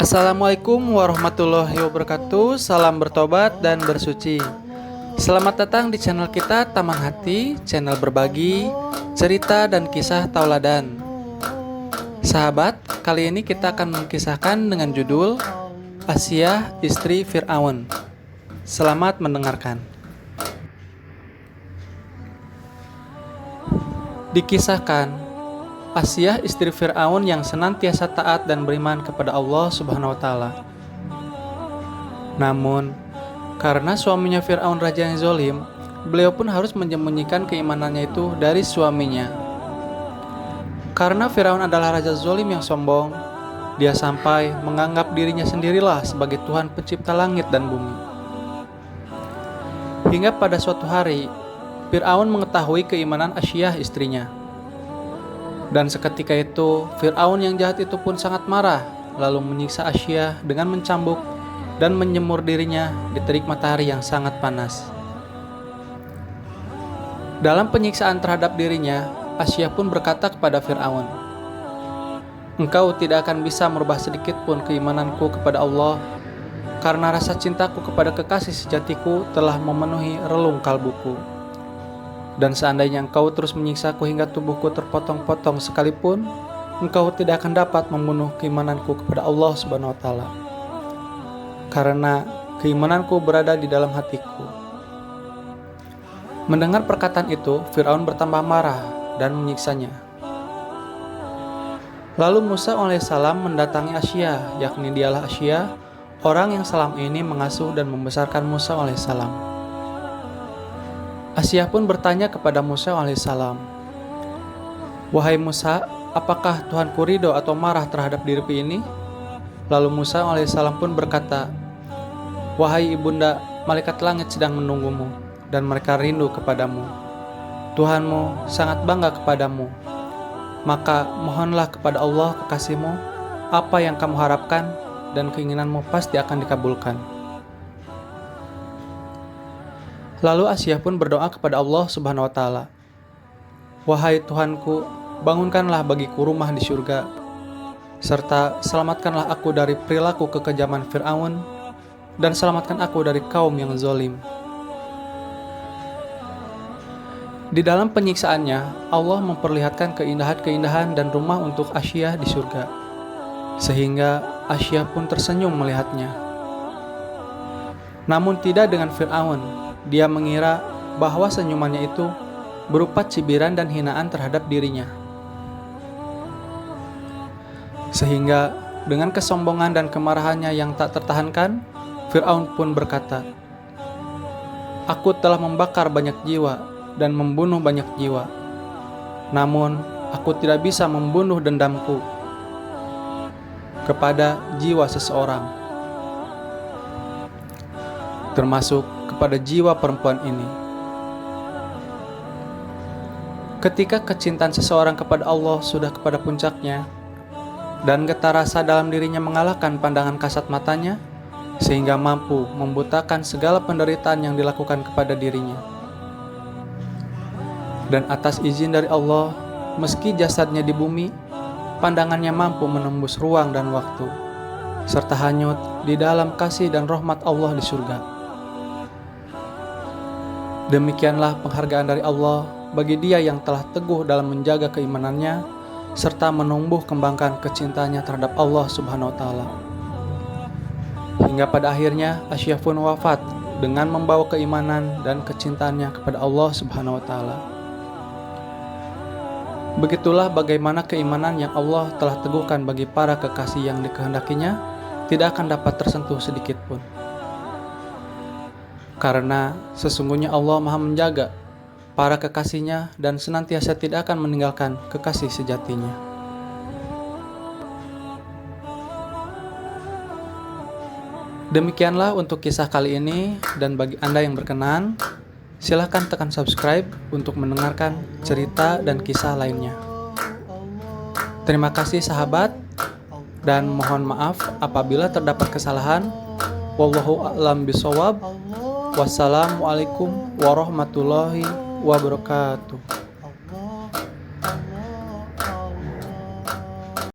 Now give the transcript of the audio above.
Assalamualaikum warahmatullahi wabarakatuh. Salam bertobat dan bersuci. Selamat datang di channel kita Taman Hati, channel berbagi cerita dan kisah tauladan. Sahabat, kali ini kita akan mengisahkan dengan judul Asyah istri Fir'aun. Selamat mendengarkan. Dikisahkan, Asyah istri Fir'aun yang senantiasa taat dan beriman kepada Allah Subhanahu wa Ta'ala. Namun, karena suaminya Fir'aun raja yang zalim, beliau pun harus menyembunyikan keimanannya itu dari suaminya. Karena Fir'aun adalah raja zalim yang sombong, dia sampai menganggap dirinya sendirilah sebagai Tuhan pencipta langit dan bumi. Hingga pada suatu hari, Fir'aun mengetahui keimanan Asyah istrinya. Dan seketika itu, Fir'aun yang jahat itu pun sangat marah, lalu menyiksa Asyah dengan mencambuk dan menjemur dirinya di terik matahari yang sangat panas. Dalam penyiksaan terhadap dirinya, Asyah pun berkata kepada Fir'aun, "Engkau tidak akan bisa merubah sedikit pun keimananku kepada Allah, karena rasa cintaku kepada kekasih sejatiku telah memenuhi relung kalbuku. Dan seandainya engkau terus menyiksaku hingga tubuhku terpotong-potong sekalipun, engkau tidak akan dapat membunuh keimananku kepada Allah Subhanahu wa Ta'ala. Karena keimananku berada di dalam hatiku." Mendengar perkataan itu, Fir'aun bertambah marah dan menyiksanya. Lalu Musa alaihissalam mendatangi Asyah, yakni dialah Asyah, orang yang selama ini mengasuh dan membesarkan Musa alaihissalam. Asyah pun bertanya kepada Musa alaihissalam, "Wahai Musa, apakah Tuhanku ridho atau marah terhadap diriku ini?" Lalu Musa alaihissalam pun berkata, "Wahai ibunda, malaikat langit sedang menunggumu, dan mereka rindu kepadamu. Tuhanmu sangat bangga kepadamu. Maka mohonlah kepada Allah kekasihmu, apa yang kamu harapkan, dan keinginanmu pasti akan dikabulkan." Lalu Asyah pun berdoa kepada Allah Subhanahu wa Ta'ala, "Wahai Tuhanku, bangunkanlah bagiku rumah di surga, serta selamatkanlah aku dari perilaku kekejaman Fir'aun, dan selamatkan aku dari kaum yang zalim." Di dalam penyiksaannya, Allah memperlihatkan keindahan-keindahan dan rumah untuk Asyah di surga, sehingga Asyah pun tersenyum melihatnya. Namun tidak dengan Fir'aun. Dia mengira bahwa senyumannya itu berupa cibiran dan hinaan terhadap dirinya. Sehingga dengan kesombongan dan kemarahannya yang tak tertahankan, Fir'aun pun berkata, "Aku telah membakar banyak jiwa dan membunuh banyak jiwa. Namun aku tidak bisa membunuh dendamku kepada jiwa seseorang, termasuk kepada jiwa perempuan ini." Ketika kecintaan seseorang kepada Allah sudah kepada puncaknya, dan getar rasa dalam dirinya mengalahkan pandangan kasat matanya, sehingga mampu membutakan segala penderitaan yang dilakukan kepada dirinya. Dan atas izin dari Allah, meski jasadnya di bumi, pandangannya mampu menembus ruang dan waktu, serta hanyut di dalam kasih dan rahmat Allah di surga. Demikianlah penghargaan dari Allah bagi dia yang telah teguh dalam menjaga keimanannya, serta menumbuh kembangkan kecintaannya terhadap Allah Subhanahu wa Ta'ala. Hingga pada akhirnya Asyah pun wafat dengan membawa keimanan dan kecintaannya kepada Allah Subhanahu wa Ta'ala. Begitulah bagaimana keimanan yang Allah telah teguhkan bagi para kekasih yang dikehendakinya tidak akan dapat tersentuh sedikit pun. Karena sesungguhnya Allah Maha menjaga para kekasihnya dan senantiasa tidak akan meninggalkan kekasih sejatinya. Demikianlah untuk kisah kali ini, dan bagi Anda yang berkenan, silahkan tekan subscribe untuk mendengarkan cerita dan kisah lainnya. Terima kasih sahabat, dan mohon maaf apabila terdapat kesalahan. Wallahu a'lam bishawab. Wassalamualaikum warahmatullahi wabarakatuh.